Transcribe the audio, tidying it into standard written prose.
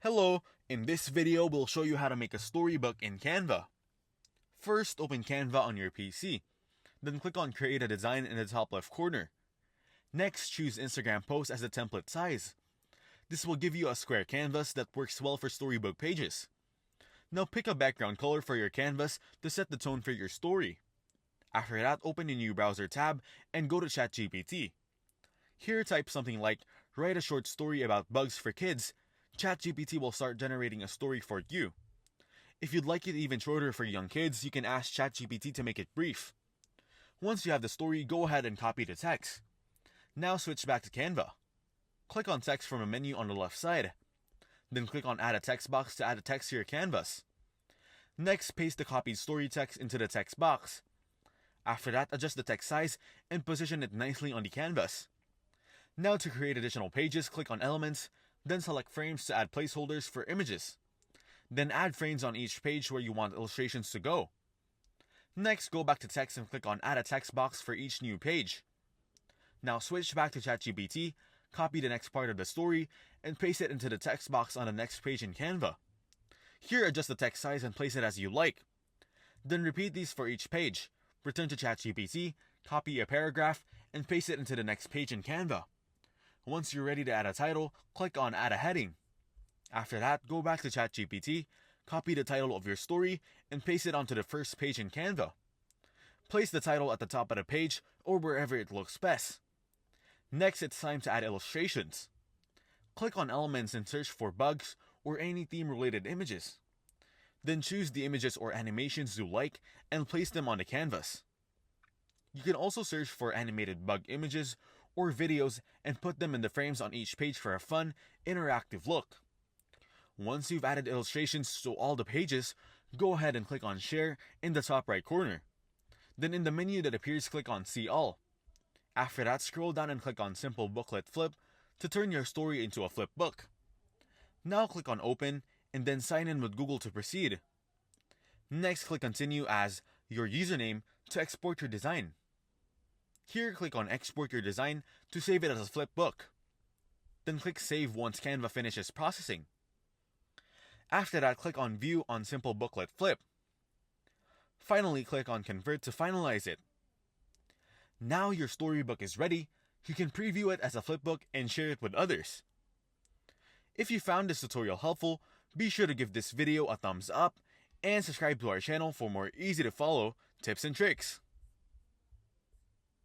Hello, in this video we'll show you how to make a storybook in Canva. First, open Canva on your PC. Then click on Create a Design in the top left corner. Next, choose Instagram post as the template size. This will give you a square canvas that works well for storybook pages. Now pick a background color for your canvas to set the tone for your story. After that, open a new browser tab and go to ChatGPT. Here, type something like, "Write a short story about bugs for kids." ChatGPT will start generating a story for you. If you'd like it even shorter for young kids, you can ask ChatGPT to make it brief. Once you have the story, go ahead and copy the text. Now switch back to Canva. Click on Text from a menu on the left side. Then click on Add a Text box to add a text to your canvas. Next, paste the copied story text into the text box. After that, adjust the text size and position it nicely on the canvas. Now to create additional pages, click on Elements, then select Frames to add placeholders for images. Then add frames on each page where you want illustrations to go. Next, go back to Text and click on Add a Text box for each new page. Now switch back to ChatGPT, copy the next part of the story, and paste it into the text box on the next page in Canva. Here, adjust the text size and place it as you like. Then repeat these for each page. Return to ChatGPT, copy a paragraph, and paste it into the next page in Canva. Once you're ready to add a title, click on Add a Heading. After that, go back to ChatGPT, copy the title of your story, and paste it onto the first page in Canva. Place the title at the top of the page or wherever it looks best. Next, it's time to add illustrations. Click on Elements and search for bugs or any theme-related images. Then choose the images or animations you like and place them on the canvas. You can also search for animated bug images or videos and put them in the frames on each page for a fun, interactive look. Once you've added illustrations to all the pages, go ahead and click on Share in the top right corner. Then in the menu that appears, click on See All. After that, scroll down and click on Simple Booklet Flip to turn your story into a flip book. Now click on Open and then sign in with Google to proceed. Next, click Continue as your username to export your design. Here, click on Export your design to save it as a flip book. Then click Save once Canva finishes processing. After that, click on View on Simple Booklet Flip. Finally, click on Convert to finalize it. Now your storybook is ready. You can preview it as a flipbook and share it with others. If you found this tutorial helpful, be sure to give this video a thumbs up and subscribe to our channel for more easy to follow tips and tricks.